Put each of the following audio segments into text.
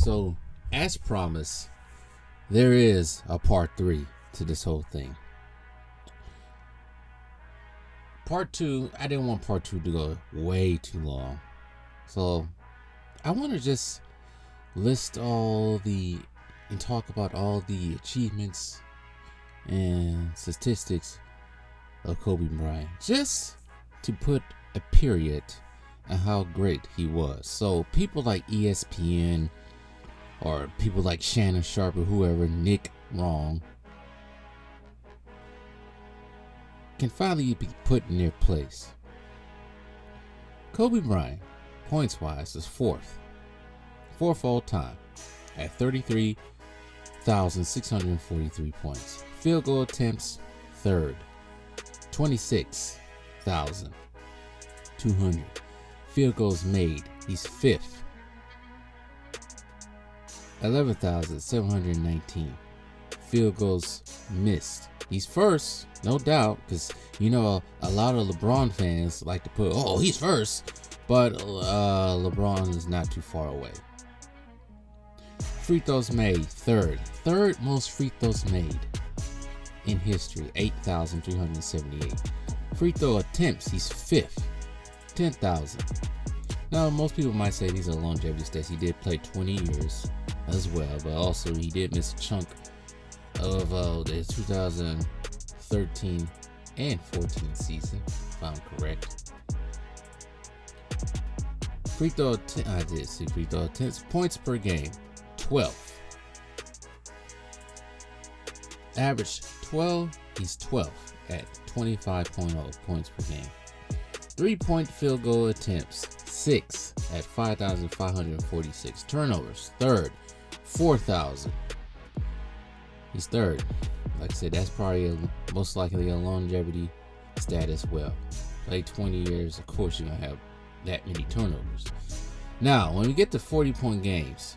So, as promised, there is a part 3 to this whole thing. Part 2, I didn't want part 2 to go way too long. So, I want to just list and talk about all the achievements and statistics of Kobe Bryant, just to put a period on how great he was. So people like ESPN or people like Shannon Sharp or whoever, Nick Wrong, can finally be put in their place. Kobe Bryant, points wise, is fourth all time at 33,643 points. Field goal attempts, third, 26,200. Field goals made, he's fifth, 11,719. Field goals missed, he's first, no doubt, because you know a lot of LeBron fans like to put, oh, he's first, but LeBron is not too far away. Free throws made, third most free throws made in history, 8,378. Free throw attempts, he's fifth, 10,000. Now, most people might say these are longevity stats. He did play 20 years as well, but also he did miss a chunk of the 2013 and 14 season, if I'm correct. I did see free throw attempts. Points per game, 12. Average 12, he's 12th at 25.0 points per game. 3-point field goal attempts, 6 at 5,546. Turnovers, third, 4,000. He's third. Like I said, that's probably most likely a longevity stat as well. Play 20 years, of course you're going to have that many turnovers. Now, when we get to 40-point games,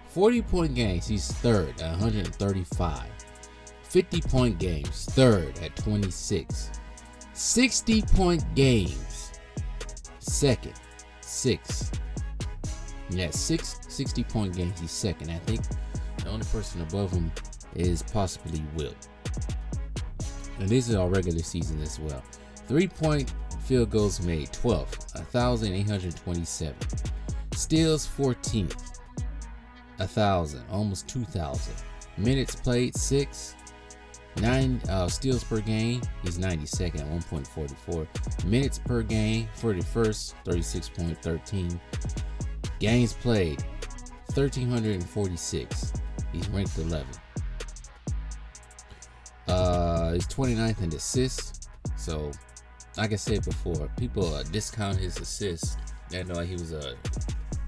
he's third at 135. 50-point games, third at 26. 60-point games, second, 6. Yeah, 60-point games, he's second. I think the only person above him is possibly Wilt. And this is our regular season as well. 3-point field goals made, 12th, 1,827. Steals, 14th, 1,000, almost 2,000. Minutes played, 6. 9 steals per game, he's 92nd at 1.44. Minutes per game, 41st, 36.13. Games played, 1,346. He's ranked 11th. He's 29th in assists. So, like I said before, people discount his assists. They know he was a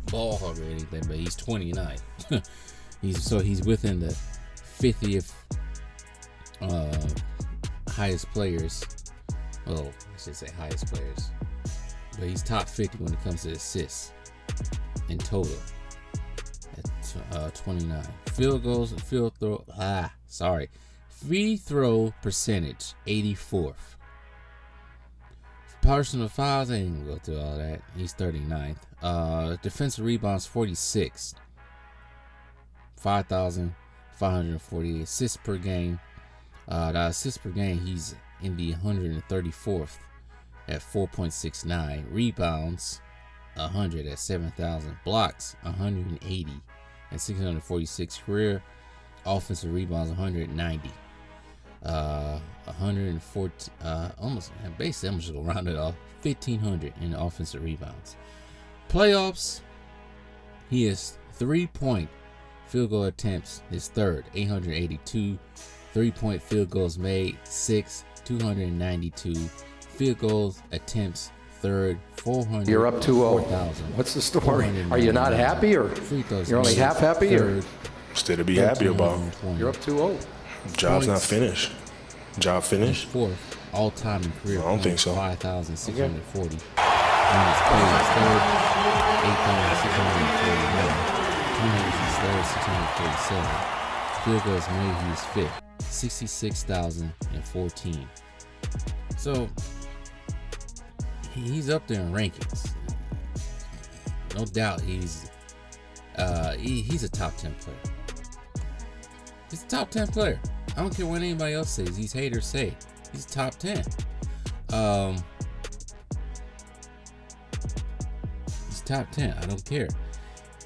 ball hog or anything, but he's 29th. he's within the 50th highest players. Well, I should say highest players, but he's top 50 when it comes to assists in total at 29. Free throw percentage, 84th. Personal fouls, I ain't gonna go through all that. He's 39th. Defensive rebounds, 46. 5,548 assists per game. The assists per game, he's in the 134th at 4.69. Rebounds, 100 at 7,000. Blocks, 180 at 646. Career offensive rebounds, 190. 114. Almost basically, I'm just gonna round it off. 1,500 in offensive rebounds. Playoffs, he is 3-point field goal attempts, his third, 882. 3-point field goals made, 6, 292. Field goals attempts, third, 400. You're up 2-0. What's the story? Are you not happy, or you're only half happy? Or still to be happy about. You're up 2-0. Job's not finished. Job finished. Fourth all-time in career. I don't think so. 5,640. Minutes played is third, 8,641. Turnovers is third, 647. Field goals made, he's fifth, 66,014. So he's up there in rankings. No doubt he's He's a top 10 player. He's a top 10 player. I don't care what anybody else says. These haters say he's top 10. He's top 10. I don't care.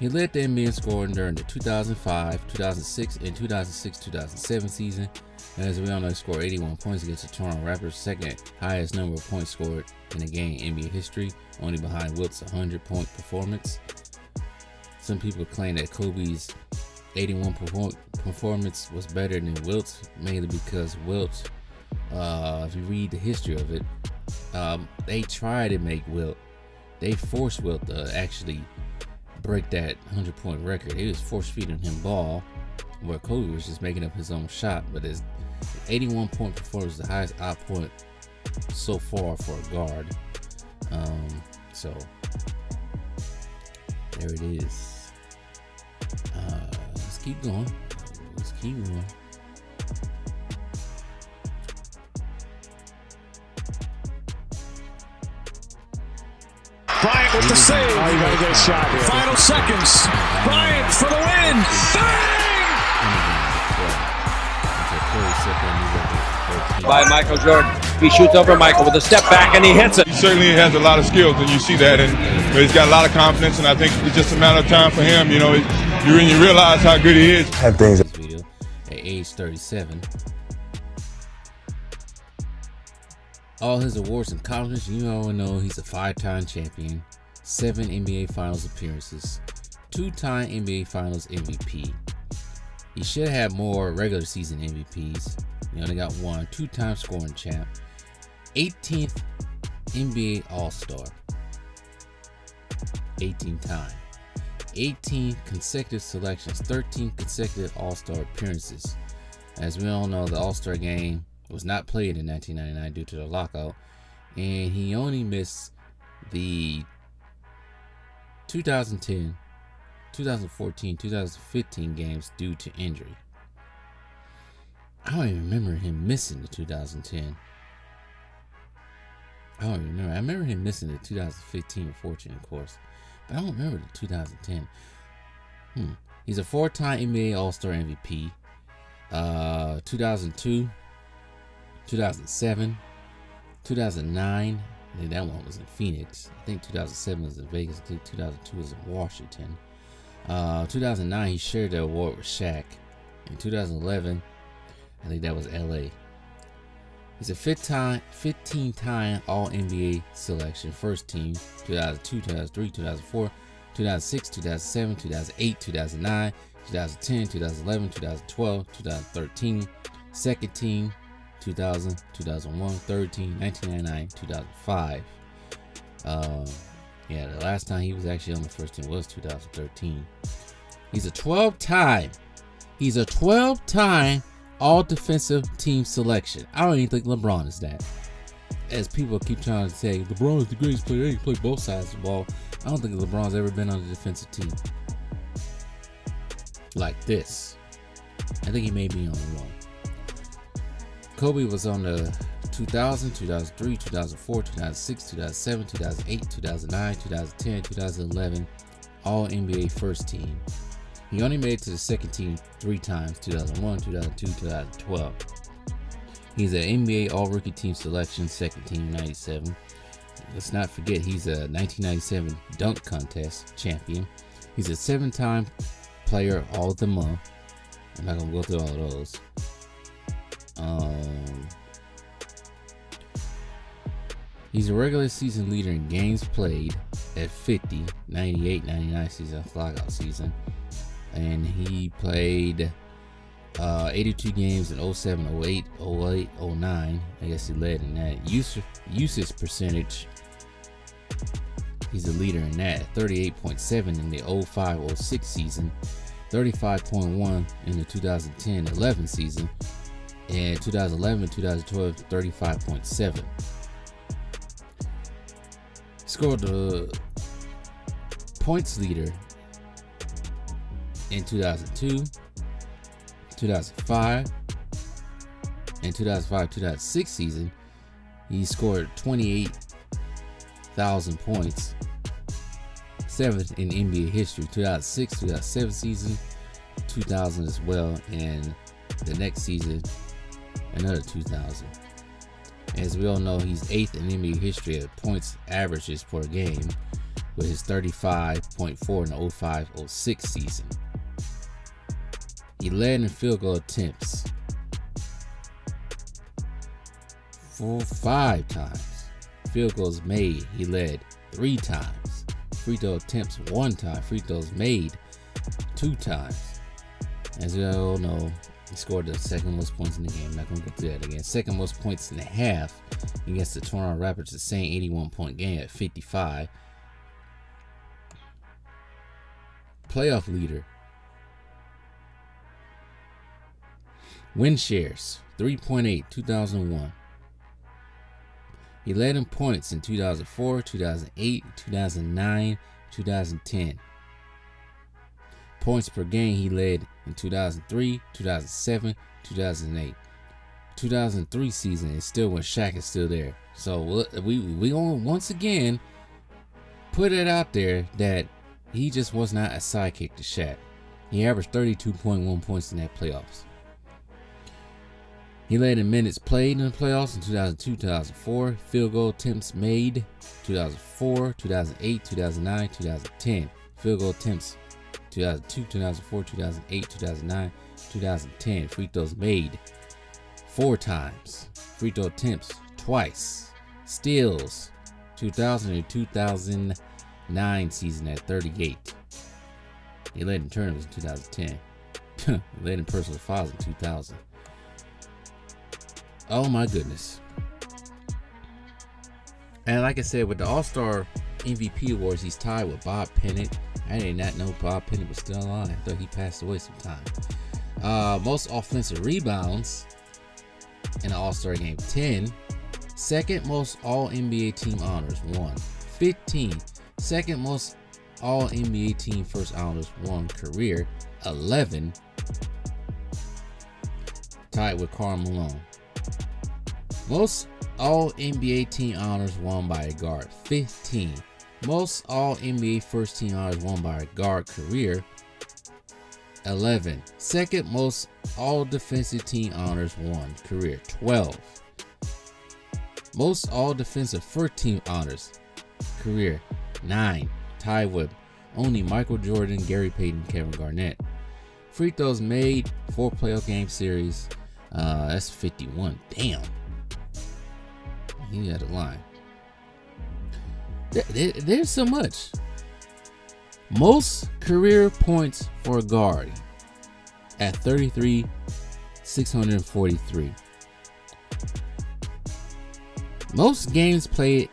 He led the NBA in scoring during the 2005, 2006, and 2006-2007 season. And as we all know, he scored 81 points against the Toronto Raptors, second highest number of points scored in a game in NBA history, only behind Wilt's 100-point performance. Some people claim that Kobe's 81 performance was better than Wilt's, mainly because Wilt, if you read the history of it, they tried to make Wilt, they forced Wilt to actually break that 100-point record. He was force-feeding him ball, where Kobe was just making up his own shot. But his 81-point performance is the highest output so far for a guard. So there it is. Let's keep going. Bryant with the save. Oh, you gotta get a shot here. Final seconds. Bryant for the win. By Michael Jordan. He shoots over Michael with a step back and he hits it. He certainly has a lot of skills, and you see that, and he's got a lot of confidence, and I think it's just a matter of time for him. You know, you realize how good he is. Have things video at age 37. All his awards and accomplishments, you all know he's a 5-time champion, 7 NBA Finals appearances, 2-time NBA Finals MVP. He should have more regular season MVPs. He only got 1, 2-time scoring champ, 18th NBA All-Star, 18-time, 18 consecutive selections, 13 consecutive All-Star appearances. As we all know, the All-Star game was not played in 1999 due to the lockout, and he only missed the 2010, 2014, 2015 games due to injury. I don't even remember him missing the 2010. I don't even remember. I remember him missing the 2015 and 14, of course, but I don't remember the 2010. He's a 4-time NBA All-Star MVP. 2002, 2007, 2009. I think that one was in Phoenix. I think 2007 was in Vegas. I think 2002 was in Washington. 2009, he shared the award with Shaq. In 2011, I think that was LA. He's a 15-time All-NBA selection, first team, 2002, 2003, 2004, 2006, 2007, 2008, 2009, 2010, 2011, 2012, 2013, second team, 2000, 2001, third team, 1999, 2005. Yeah, the last time he was actually on the first team was 2013. He's a 12-time all defensive team selection. I don't even think LeBron is that. As people keep trying to say, LeBron is the greatest player. He played both sides of the ball. I don't think LeBron's ever been on a defensive team like this. I think he may be on one. Kobe was on the 2000, 2003, 2004, 2006, 2007, 2008, 2009, 2010, 2011 All NBA first team. He only made it to the second team 3 times, 2001, 2002, 2012. He's an NBA All-Rookie Team selection, second team, 97. Let's not forget he's a 1997 dunk contest champion. He's a 7-time player all of the month. I'm not going to go through all of those. He's a regular season leader in games played at 50, 98, 99 season, lockout season. And he played 82 games in 07, 08, 08, 09. I guess he led in that. Usage percentage, he's a leader in that. 38.7 in the 05, 06 season. 35.1 in the 2010-11 season. And 2011 and 2012, 35.7. Scored the points leader in 2002, 2005, and 2005-2006 season. He scored 28,000 points, 7th in NBA history. 2006, 2007 season, 2000 as well, and the next season, another 2000. As we all know, he's 8th in NBA history at points averages per game with his 35.4 in the 05-06 season. He led in field goal attempts 5 times. Field goals made, he led 3 times. Free throw attempts 1 time. Free throws made 2 times. As we all know, he scored the second most points in the game. I'm not going to go through that again. Second most points in the half against the Toronto Raptors, the same 81-point game at 55. Playoff leader. Win shares 3.8, 2001. He led in points in 2004, 2008, 2009, 2010. Points per game he led in 2003, 2007, 2008. 2003 season is still when Shaq is still there. So we gonna once again put it out there that he just was not a sidekick to Shaq. He averaged 32.1 points in that playoffs. He led in minutes played in the playoffs in 2002, 2004. Field goal attempts made 2004, 2008, 2009, 2010. Field goal attempts 2002, 2004, 2008, 2009, 2010. Free throws made 4 times. Free throw attempts twice. Steals 2000 and 2009 season at 38. He led in turnovers in 2010. He led in personal fouls in 2000. Oh my goodness. And like I said, with the All-Star MVP awards, he's tied with Bob Pennant. I did not know Bob Pennant was still alive. I thought he passed away sometime. Most offensive rebounds in the All-Star game, 10. Second most All-NBA team honors, 1. 15. Second most All-NBA team first honors, 1 career, 11. Tied with Karl Malone. Most All-NBA team honors won by a guard, 15. Most All-NBA first team honors won by a guard career, 11. Second most All-Defensive team honors won career, 12. Most All-Defensive first team honors career, 9. Tied with only Michael Jordan, Gary Payton, Kevin Garnett. Free throws made, 4 playoff game series, that's 51. Damn. He had a line. There's so much. Most career points for a guard at 33,643. Most games played.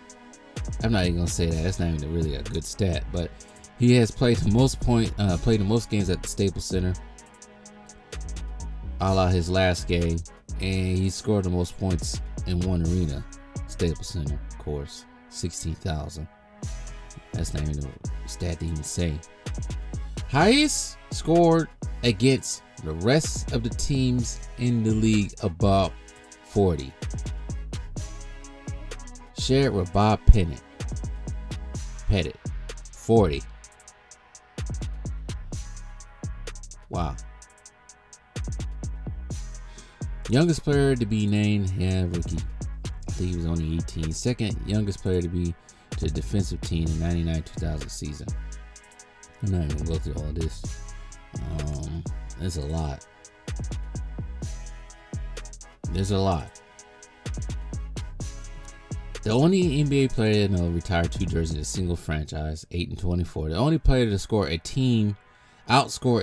I'm not even gonna say that. That's not even really a good stat. But he has played the most played the most games at the Staples Center, a la his last game, and he scored the most points in one arena. Staples Center, of course, 16,000. That's not even a stat to even say. Highest scored against the rest of the teams in the league, about 40. Shared with Bob Pettit, 40. Wow. Youngest player to be named, rookie. I think he was only 18. Second youngest player to be to the defensive team in 99-2000 season. I'm not even gonna go through all this. There's a lot. The only NBA player to retire 2 jerseys in a single franchise, 8-24. The only player to outscore a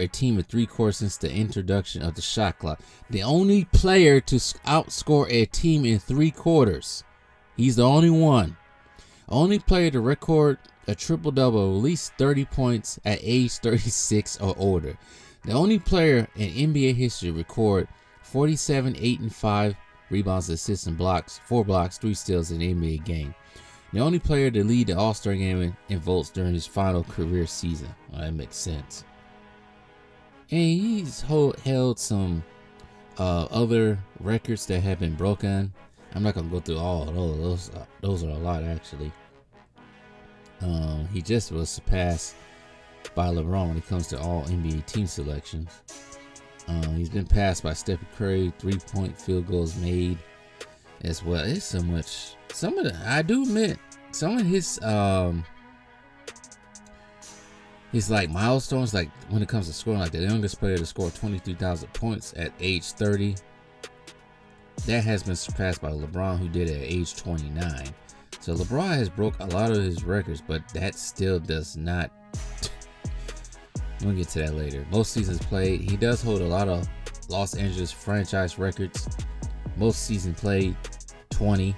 team at 3 quarters since the introduction of the shot clock. The only player to outscore a team in 3 quarters. He's the only one. Only player to record a triple-double of at least 30 points at age 36 or older. The only player in NBA history to record 47, 8, and 5 rebounds, assists, and blocks, 4 blocks, 3 steals in an NBA game. The only player to lead the All-Star game in votes during his final career season. Well, that makes sense. And he's held some other records that have been broken. I'm not going to go through all of those. Those are a lot, actually. He just was surpassed by LeBron when it comes to all NBA team selections. He's been passed by Stephen Curry, 3-point field goals made as well. It's so much. I do admit, some of his like milestones, like when it comes to scoring, like the youngest player to score 23,000 points at age 30, that has been surpassed by LeBron, who did it at age 29. So LeBron has broke a lot of his records, but that still does not. We'll get to that later. Most seasons played. He does hold a lot of Los Angeles franchise records. Most seasons played, 20.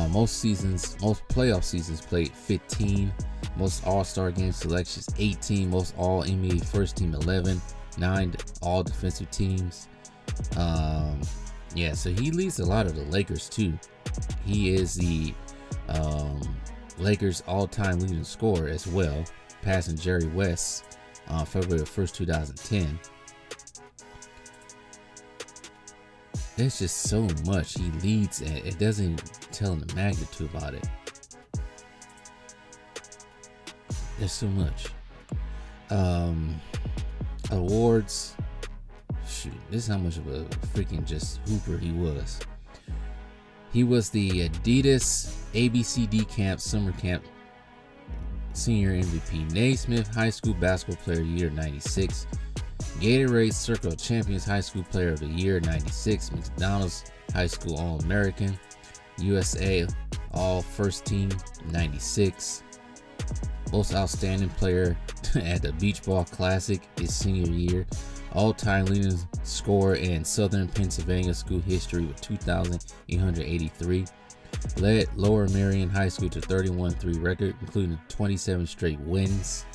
Most playoff seasons played, 15. Most All-Star game selections, 18. Most All NBA first team, 11. 9 All defensive teams. Yeah, so he leads a lot of the Lakers too. He is the Lakers all-time leading scorer as well, passing Jerry West on February 1st, 2010. There's just so much he leads at. It doesn't tell the magnitude about it. There's so much. Awards. Shoot, this is how much of a freaking just hooper he was. He was the Adidas ABCD Camp Summer Camp Senior MVP, Naismith High School Basketball Player of the Year 96, Gatorade Circle of Champions High School Player of the Year 96, McDonald's High School All-American, USA All First Team 96, Most Outstanding Player at the Beach Ball Classic his senior year, all-time leading scorer in Southern Pennsylvania school history with 2,883. Led Lower Merion High School to 31-3 record, including 27 straight wins,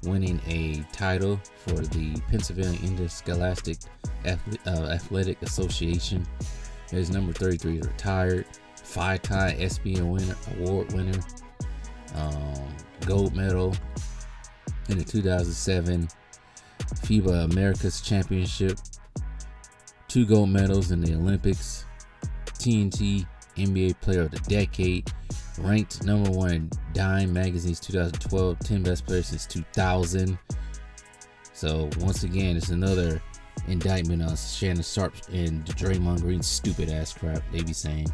winning a title for the Pennsylvania Interscholastic Athletic Association. His number 33 is retired. 5-time SBA award winner. Gold medal in the 2007 FIBA Americas Championship. 2 gold medals in the Olympics. TNT NBA Player of the Decade. Ranked number 1 in Dime Magazine's 2012 10 best players since 2000. So once again, it's another indictment on Shannon Sharp and Draymond Green's stupid ass crap they be saying.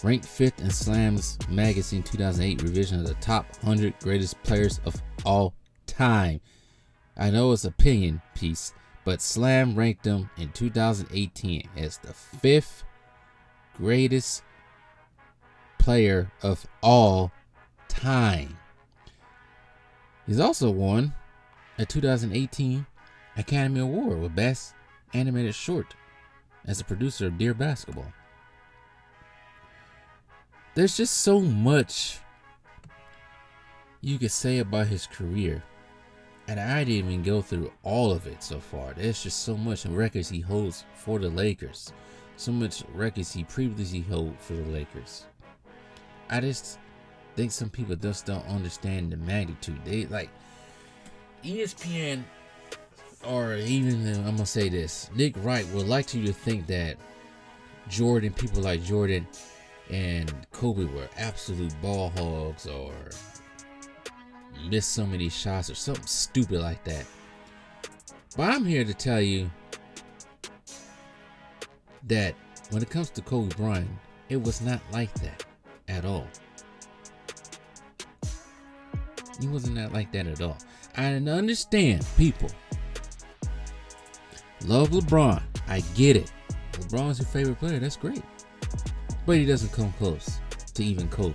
Ranked 5th in Slam's Magazine 2008 revision of the top 100 greatest players of all time. I know it's an opinion piece, but Slam ranked them in 2018 as the 5th greatest player of all time. He's also won a 2018 Academy Award with Best Animated Short as a producer of Dear Basketball. There's just so much you could say about his career, and I didn't even go through all of it so far. There's just so much records he holds for the Lakers, so much records he previously held for the Lakers. I just think some people just don't understand the magnitude. They like ESPN, or even, I'm gonna say this, Nick Wright would like you to think that Jordan, people like Jordan and Kobe were absolute ball hogs or missed so many shots or something stupid like that. But I'm here to tell you that when it comes to Kobe Bryant, it was not like that at all. He wasn't that like that at all. I understand people love LeBron. I get it. LeBron's your favorite player. That's great. But he doesn't come close to even Kobe.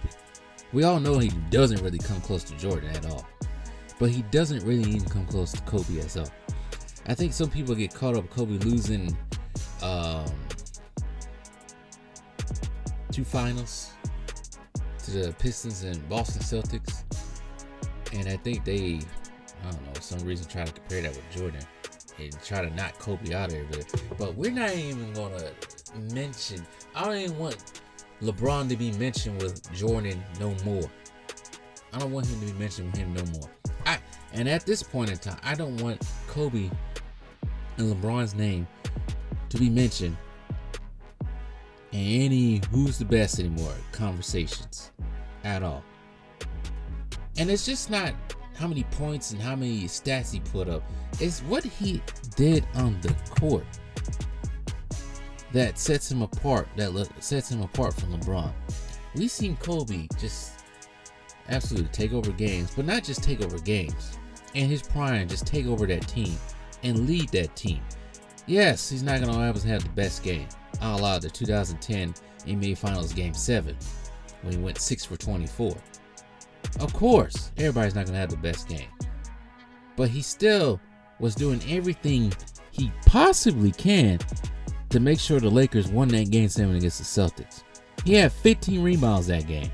We all know he doesn't really come close to Jordan at all. But he doesn't really even come close to Kobe as well. I think some people get caught up Kobe losing 2 finals to the Pistons and Boston Celtics. And I think they, I don't know, some reason try to compare that with Jordan and try to knock Kobe out of there. But we're not even going to mention, I don't even want LeBron to be mentioned with Jordan no more. I don't want him to be mentioned with him no more. And at this point in time, I don't want Kobe and LeBron's name to be mentioned in any who's the best anymore conversations at all. And it's just not how many points and how many stats he put up. It's what he did on the court that sets him apart. That sets him apart from LeBron. We've seen Kobe just absolutely take over games, but not just take over games. In his prime, just take over that team and lead that team. Yes, he's not gonna always have the best game. I'll allow the 2010 NBA Finals Game 7 when he went 6 for 24. Of course, everybody's not gonna have the best game, but he still was doing everything he possibly can to make sure the Lakers won that Game 7 against the Celtics. He had 15 rebounds that game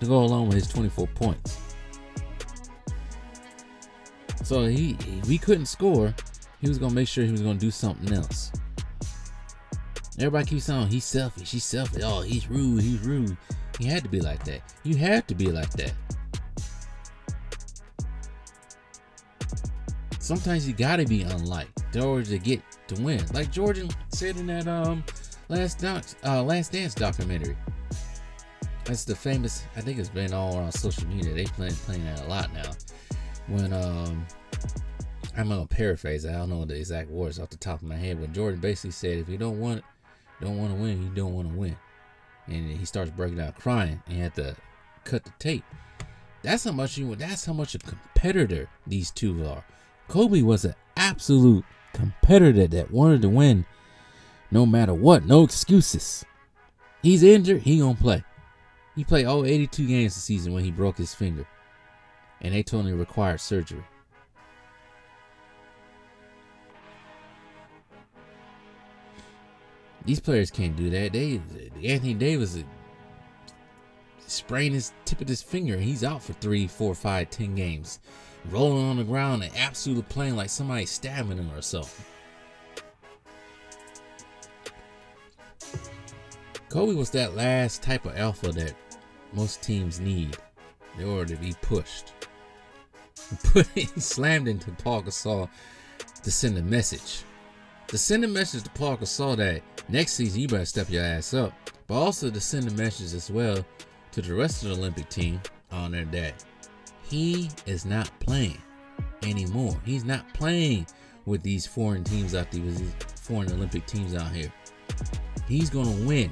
to go along with his 24 points. So if he couldn't score, he was gonna make sure he was gonna do something else. Everybody keeps saying he's selfish, he's selfish. Oh, he's rude, he's rude. He had to be like that. You have to be like that. Sometimes you gotta be unliked in order to get to win. Like Jordan said in that Last Dance documentary. That's the famous. I think it's been all around social media. They playing that a lot now. When I'm gonna paraphrase. I don't know the exact words off the top of my head, but Jordan basically said, if you don't want to win, you don't want to win. And he starts breaking out crying, and he had to cut the tape. That's how much a competitor these two are. Kobe was an absolute competitor that wanted to win no matter what, no excuses. He's injured, he gonna play. He played all 82 games this season when he broke his finger, and they told him he required surgery. These players can't do that. Anthony Davis sprained his tip of his finger. He's out for 3, 4, 5, 10 games, rolling on the ground and absolutely playing like somebody stabbing him or something. Kobe was that last type of alpha that most teams need in order to be pushed. He slammed into Paul Gasol to send a message. To send a message to Paul Gasol that next season you better step your ass up. But also to send a message as well to the rest of the Olympic team on there that he is not playing anymore. He's not playing with these foreign teams out there, with these foreign Olympic teams out here. He's going to win.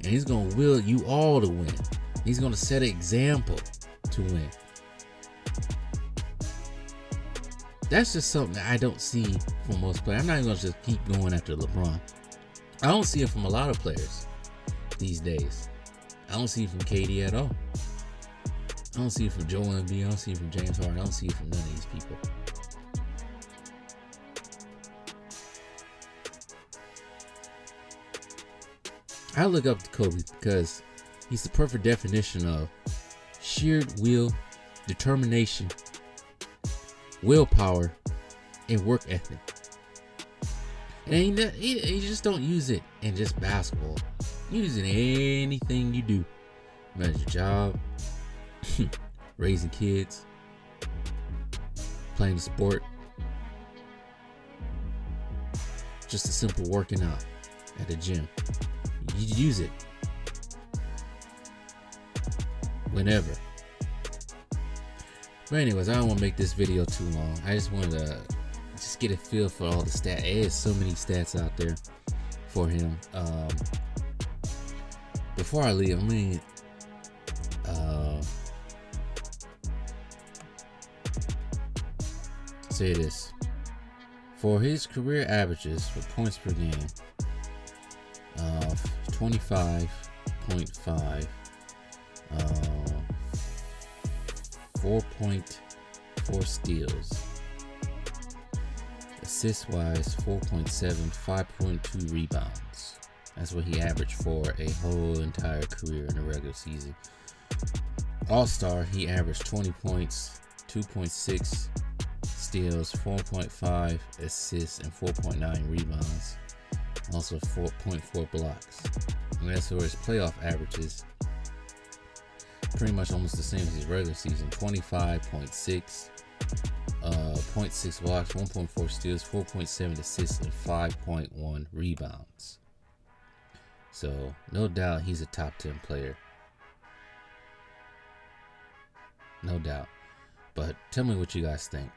And he's going to will you all to win. He's going to set an example to win. That's just something that I don't see from most players. I'm not going to just keep going after LeBron. I don't see it from a lot of players these days. I don't see it from KD at all. I don't see it from Joel Embiid. I don't see it from James Harden. I don't see it from none of these people. I look up to Kobe because he's the perfect definition of sheer will, determination, willpower, and work ethic. And you just don't use it in just basketball. You use it in anything you do. Whether it's your job, raising kids, playing a sport, just a simple working out at the gym. You use it whenever. But anyways, I don't want to make this video too long. I just wanted to just get a feel for all the stats. There's so many stats out there for him. Before I leave, say this. For his career averages for points per game of 25.5, 4.4 steals, assist wise 4.7, 5.2 rebounds. That's what he averaged for a whole entire career in the regular season. All-Star, he averaged 20 points, 2.6 steals, 4.5 assists, and 4.9 rebounds. Also 4.4 blocks. And that's where his playoff averages pretty much almost the same as his regular season. 25.6, 0.6 blocks, 1.4 steals, 4.7 assists, and 5.1 rebounds. So no doubt he's a top 10 player. no doubt. But tell me what you guys think.